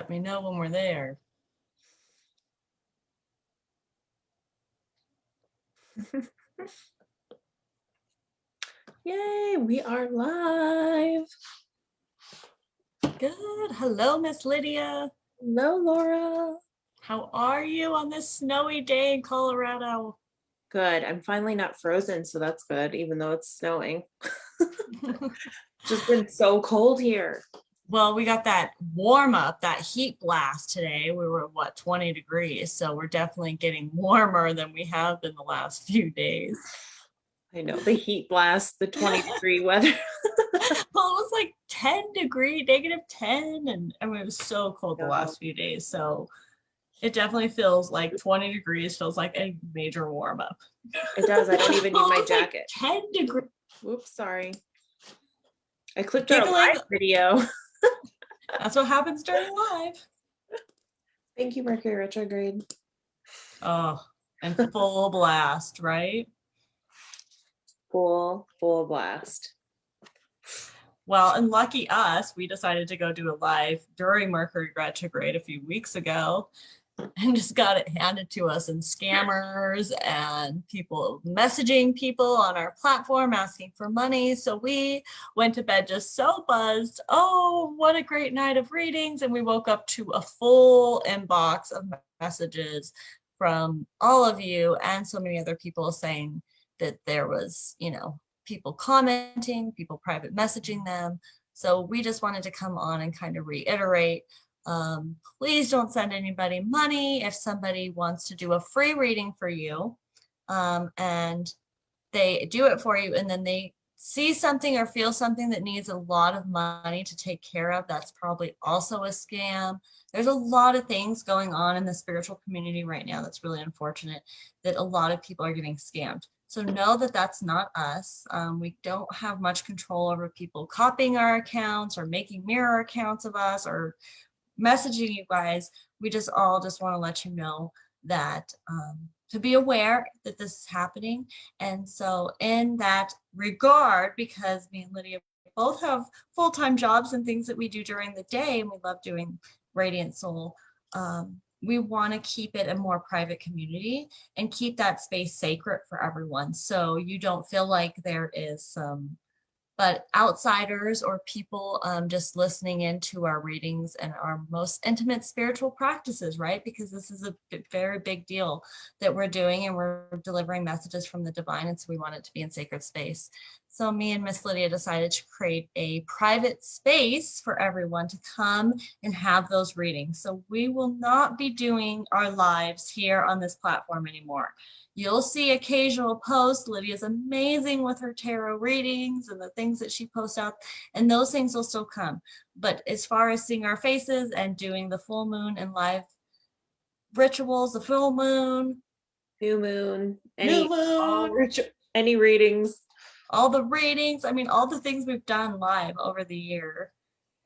let me know when we're there. Yay, we are live. Good. Hello, Miss Lydia. Hello, Laura. How are you on this snowy day in Colorado? Good. I'm finally not frozen, so that's good, even though it's snowing. Just been so cold here. Well, we got that warm up, that heat blast today. We were what, 20 degrees. So we're definitely getting warmer than we have been the last few days. I know the heat blast, the 20-degree weather. Well, it was like 10 degree, -10. And I mean, it was so cold the last few days. So it definitely feels like 20 degrees feels like a major warm up. It does. I don't even need my jacket. Like 10 degrees. Whoops, sorry. I clicked on a live video. That's what happens during live. Thank you, Mercury retrograde. Oh, and full blast, right? Full blast. Well, and lucky us, we decided to go do a live during Mercury retrograde a few weeks ago and just got it handed to us, and scammers and people messaging people on our platform asking for money. So we went to bed just so buzzed. Oh, what a great night of readings. And we woke up to a full inbox of messages from all of you and so many other people saying that there was, people commenting, people private messaging them. So we just wanted to come on and kind of reiterate, please don't send anybody money. If somebody wants to do a free reading for you, and they do it for you, and then they see something or feel something that needs a lot of money to take care of, that's probably also a scam. There's a lot of things going on in the spiritual community right now that's really unfortunate, that a lot of people are getting scammed. So know that that's not us. We don't have much control over people copying our accounts or making mirror accounts of us or messaging you guys. We just want to let you know that to be aware that this is happening. And so in that regard, because me and Lydia both have full-time jobs and things that we do during the day, and we love doing Radiant Soul, we want to keep it a more private community and keep that space sacred for everyone. So you don't feel like there is some, but outsiders or people just listening into our readings and our most intimate spiritual practices, right? Because this is a very big deal that we're doing, and we're delivering messages from the divine. And so we want it to be in sacred space. So me and Miss Lydia decided to create a private space for everyone to come and have those readings. So we will not be doing our lives here on this platform anymore. You'll see occasional posts. Lydia's amazing with her tarot readings and the things that she posts out, and those things will still come. But as far as seeing our faces and doing the full moon and live rituals, the full moon, new moon, new moon, any readings, all the readings, I mean, all the things we've done live over the year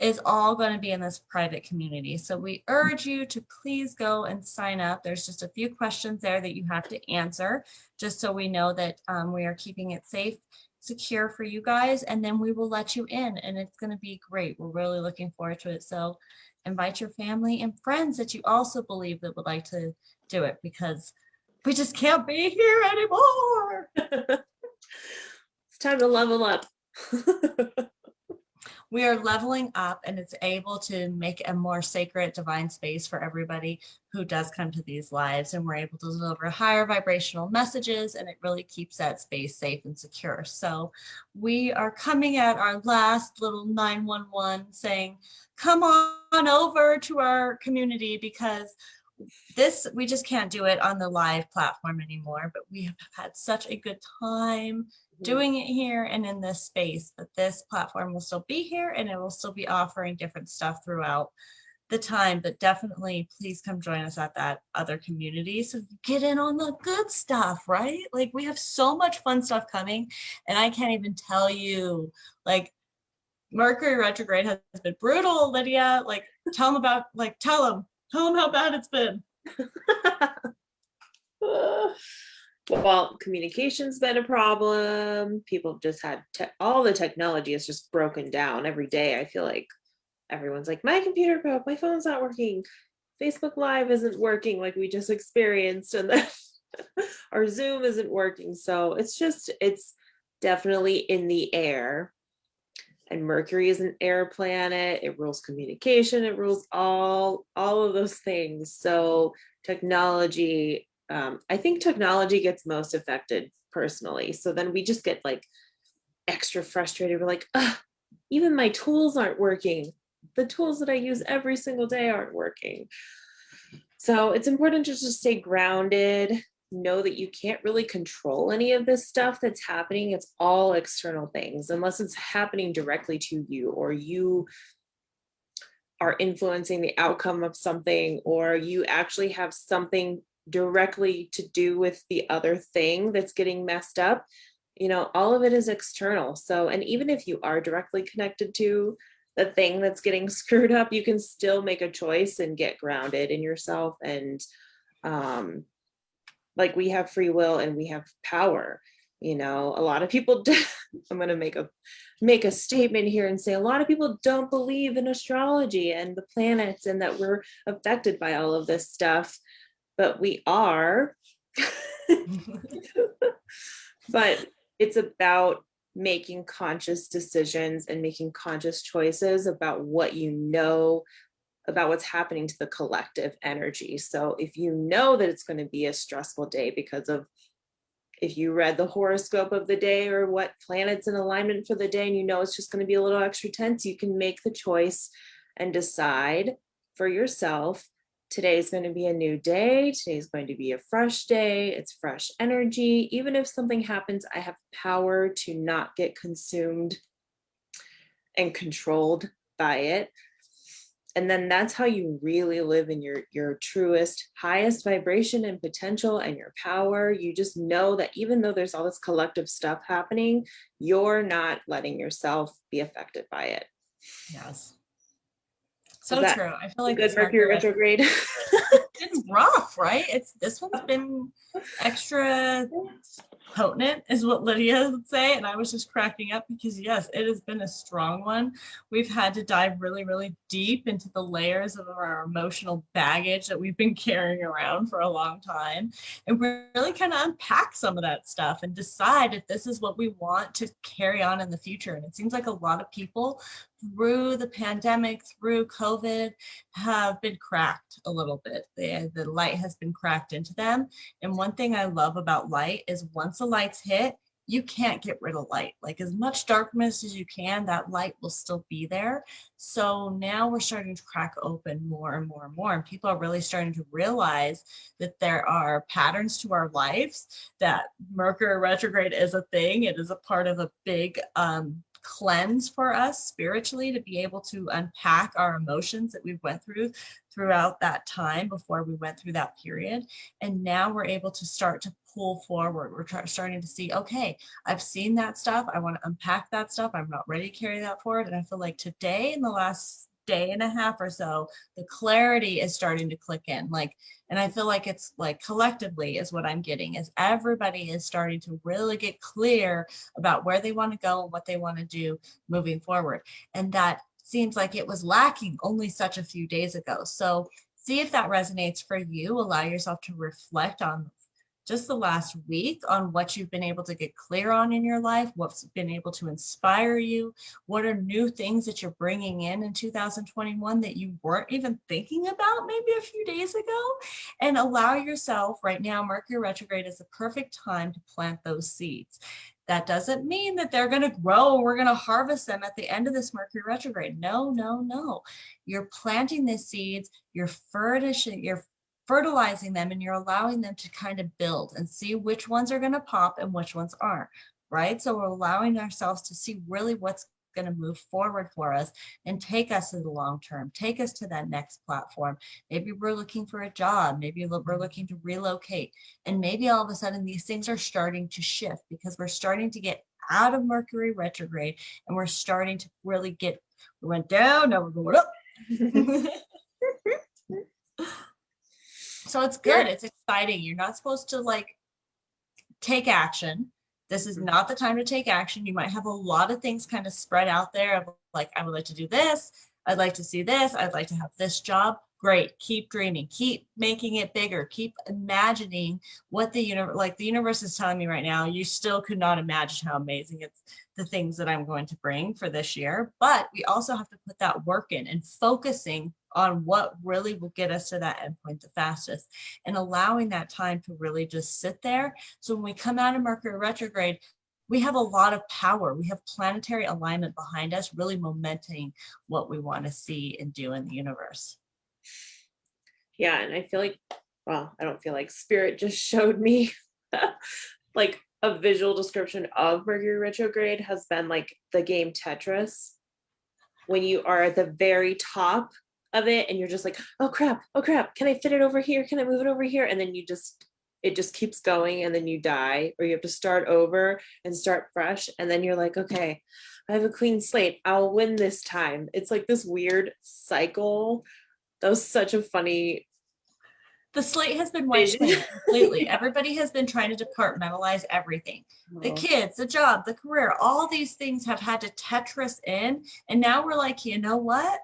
is all going to be in this private community. So we urge you to please go and sign up. There's just a few questions there that you have to answer, just so we know that we are keeping it safe, secure for you guys, and then we will let you in, and it's going to be great. We're really looking forward to it. So invite your family and friends that you also believe that would like to do it, because we just can't be here anymore. It's time to level up. We are leveling up, and it's able to make a more sacred divine space for everybody who does come to these lives, and we're able to deliver higher vibrational messages, and it really keeps that space safe and secure. So we are coming at our last little 911 saying, come on over to our community, because we just can't do it on the live platform anymore, but we have had such a good time doing it here and in this space, that this platform will still be here, and it will still be offering different stuff throughout the time. But definitely please come join us at that other community so you get in on the good stuff, right? Like, we have so much fun stuff coming, and I can't even tell you, like, Mercury retrograde has been brutal. Lydia, like, tell them how bad it's been. Well, communication's been a problem. People have just had all the technology is just broken down every day. I feel like everyone's like, my computer broke, my phone's not working, Facebook Live isn't working like we just experienced, and then our Zoom isn't working. So it's definitely in the air. And Mercury is an air planet. It rules communication. It rules all of those things. So technology, I think technology gets most affected personally. So then we just get like extra frustrated. We're like, ugh, even my tools aren't working. The tools that I use every single day aren't working. So it's important to just stay grounded, know that you can't really control any of this stuff that's happening. It's all external things, unless it's happening directly to you, or you are influencing the outcome of something, or you actually have something directly to do with the other thing that's getting messed up. All of it is external. So, and even if you are directly connected to the thing that's getting screwed up, you can still make a choice and get grounded in yourself. And like, we have free will and we have power. A lot of people I'm going to make a statement here and say a lot of people don't believe in astrology and the planets and that we're affected by all of this stuff, but we are. But it's about making conscious decisions and making conscious choices about what about what's happening to the collective energy. So if you know that it's going to be a stressful day because of, if you read the horoscope of the day or what planet's in alignment for the day, and it's just going to be a little extra tense, you can make the choice and decide for yourself, today's going to be a new day. Today's going to be a fresh day. It's fresh energy. Even if something happens, I have power to not get consumed and controlled by it. And then that's how you really live in your truest, highest vibration and potential and your power. You just know that even though there's all this collective stuff happening, you're not letting yourself be affected by it. Yes. So true. I feel like good Mercury retrograde. It's been rough, right? This one's been extra potent, is what Lydia would say. And I was just cracking up because yes, it has been a strong one. We've had to dive really, really deep into the layers of our emotional baggage that we've been carrying around for a long time, and really kind of unpack some of that stuff and decide if this is what we want to carry on in the future. And it seems like a lot of people through the pandemic, through COVID, have been cracked a little bit. The light has been cracked into them. And one thing I love about light is once the lights hit, you can't get rid of light. Like, as much darkness as you can, that light will still be there. So now we're starting to crack open more and more and more. And people are really starting to realize that there are patterns to our lives, that Mercury retrograde is a thing. It is a part of a big cleanse for us spiritually, to be able to unpack our emotions that we went throughout that time before we went through that period. And now we're able to start to pull forward. We're starting to see, okay, I've seen that stuff. I want to unpack that stuff. I'm not ready to carry that forward. And I feel like today, in the last day and a half or so, the clarity is starting to click in. And I feel like it's like collectively is what I'm getting, is everybody is starting to really get clear about where they want to go and what they want to do moving forward. And that seems like it was lacking only such a few days ago. So see if that resonates for you. Allow yourself to reflect on just the last week on what you've been able to get clear on in your life, what's been able to inspire you, what are new things that you're bringing in 2021 that you weren't even thinking about maybe a few days ago. And allow yourself right now, Mercury retrograde is the perfect time to plant those seeds. That doesn't mean that they're going to grow. We're going to harvest them at the end of this Mercury retrograde. No, no, no. You're planting the seeds, you're fertilizing them, and you're allowing them to kind of build and see which ones are going to pop and which ones aren't, right? So we're allowing ourselves to see really what's going to move forward for us and take us to the long term, take us to that next platform. Maybe we're looking for a job, maybe we're looking to relocate, and maybe all of a sudden these things are starting to shift because we're starting to get out of Mercury retrograde and we're starting to really we went down, now we're going up. So it's good. It's exciting. You're not supposed to take action. This is not the time to take action. You might have a lot of things kind of spread out there of I would like to do this. I'd like to see this. I'd like to have this job. Great. Keep dreaming. Keep making it bigger. Keep imagining what the universe, like the universe is telling me right now, you still could not imagine how amazing it's the things that I'm going to bring for this year. But we also have to put that work in and focusing on what really will get us to that endpoint the fastest and allowing that time to really just sit there. So when we come out of Mercury retrograde, we have a lot of power. We have planetary alignment behind us, really momenting what we want to see and do in the universe. Yeah, and I feel like, well, I don't feel like spirit just showed me like a visual description of Mercury retrograde has been like the game Tetris. When you are at the very top of it and you're just like, oh crap, can I fit it over here? Can I move it over here? And then it just keeps going and then you die, or you have to start over and start fresh. And then you're like, okay, I have a clean slate. I'll win this time. It's like this weird cycle. That was such a funny. The slate has been wiped clean completely. Everybody has been trying to departmentalize everything. The kids, the job, the career, all these things have had to Tetris in. And now we're like, you know what?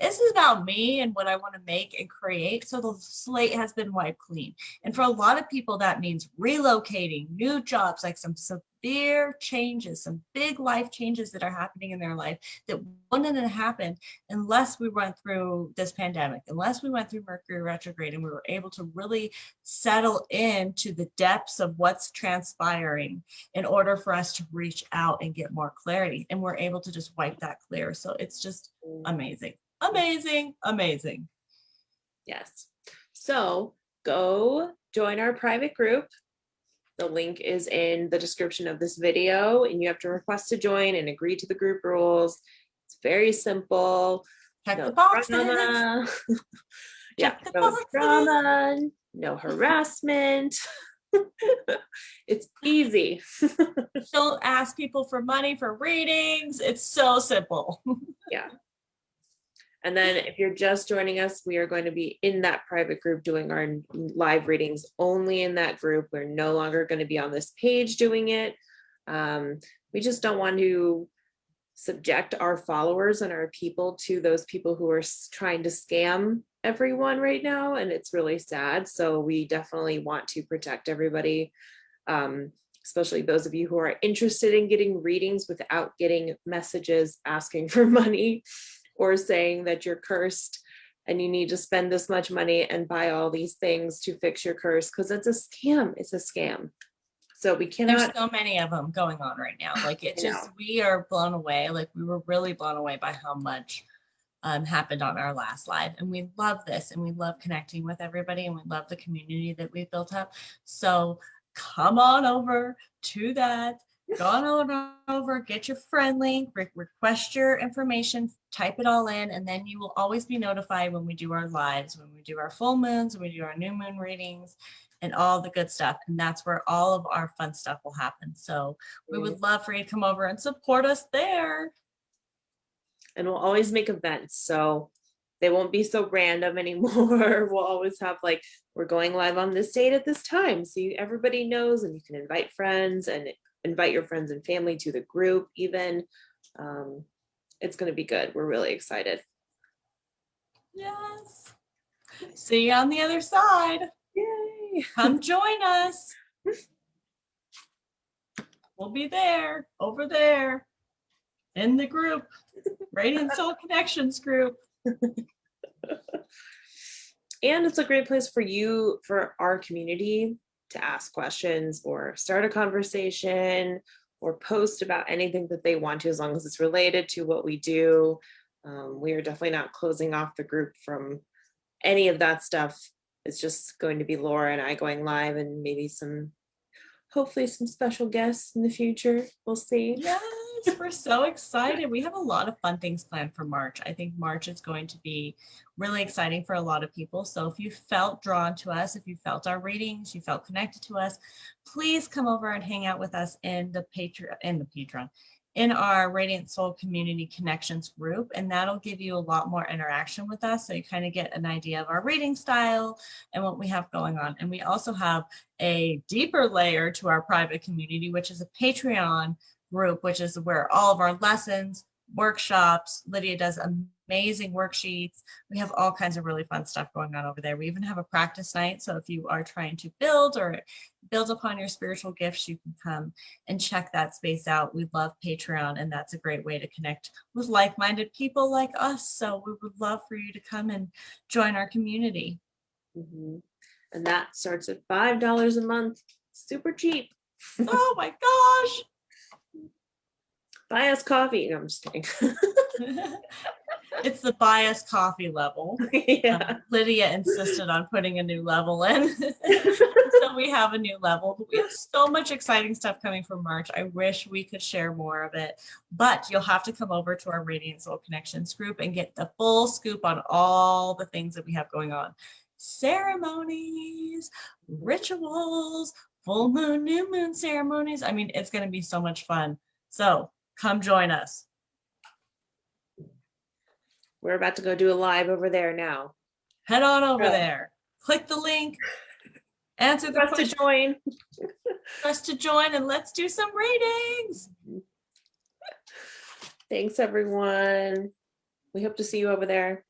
This is about me and what I want to make and create. So the slate has been wiped clean. And for a lot of people, that means relocating, new jobs, like some severe changes, some big life changes that are happening in their life that wouldn't have happened unless we went through this pandemic, unless we went through Mercury retrograde and we were able to really settle into the depths of what's transpiring in order for us to reach out and get more clarity. And we're able to just wipe that clear. So it's just amazing. Amazing, amazing. Yes. So go join our private group. The link is in the description of this video, and you have to request to join and agree to the group rules. It's very simple. Check the boxes. Yeah, no drama, no harassment. It's easy. Don't ask people for money for readings. It's so simple. Yeah. And then if you're just joining us, we are going to be in that private group doing our live readings only in that group. We're no longer going to be on this page doing it. We just don't want to subject our followers and our people to those people who are trying to scam everyone right now. And it's really sad. So we definitely want to protect everybody, especially those of you who are interested in getting readings without getting messages asking for money or saying that you're cursed and you need to spend this much money and buy all these things to fix your curse, because it's a scam. It's a scam. So we cannot. There's so many of them going on right now. Like it just, we are blown away. Like we were really blown away by how much happened on our last live. And we love this and we love connecting with everybody and we love the community that we've built up. So come on over to that. Go on over, get your friend link, request your information, type it all in, and then you will always be notified when we do our lives, when we do our full moons, when we do our new moon readings, and all the good stuff. And that's where all of our fun stuff will happen. So we would love for you to come over and support us there. And we'll always make events. So they won't be so random anymore. We'll always have like, we're going live on this date at this time. So everybody knows, and you can invite friends and invite your friends and family to the group even. It's going to be good. We're really excited. Yes. See you on the other side. Yay. Come join us. We'll be there, over there, in the group, Radiant Soul Connections group. And it's a great place for you, for our community, to ask questions or start a conversation or post about anything that they want to, as long as it's related to what we do. We are definitely not closing off the group from any of that stuff. It's just going to be Laura and I going live, and maybe hopefully some special guests in the future. We'll see. Yes, we're so excited. We have a lot of fun things planned for March. I think March is going to be really exciting for a lot of people. So if you felt drawn to us, if you felt our readings, you felt connected to us, please come over and hang out with us in the Patreon, in our Radiant Soul Community Connections group. And that'll give you a lot more interaction with us. So you kind of get an idea of our reading style and what we have going on. And we also have a deeper layer to our private community, which is a Patreon group, which is where all of our lessons, workshops, Lydia does amazing worksheets. We have all kinds of really fun stuff going on over there. We even have a practice night. So if you are trying to build or build upon your spiritual gifts, you can come and check that space out. We love Patreon, and that's a great way to connect with like-minded people like us. So we would love for you to come and join our community. Mhm. And that starts at $5 a month. Super cheap. Oh my gosh. Buy us coffee. No, I'm just kidding. It's the bias coffee level. Yeah. Lydia insisted on putting a new level in. So we have a new level, but we have so much exciting stuff coming for March. I wish we could share more of it, but you'll have to come over to our Radiant Soul Connections group and get the full scoop on all the things that we have going on. Ceremonies, rituals, full moon, new moon ceremonies. I mean, it's going to be so much fun. So come join us. We're about to go do a live over there now. Head on over Yeah. there. Click the link. Answer the Press to question. join. Press to join, and let's do some readings. Thanks, everyone. We hope to see you over there.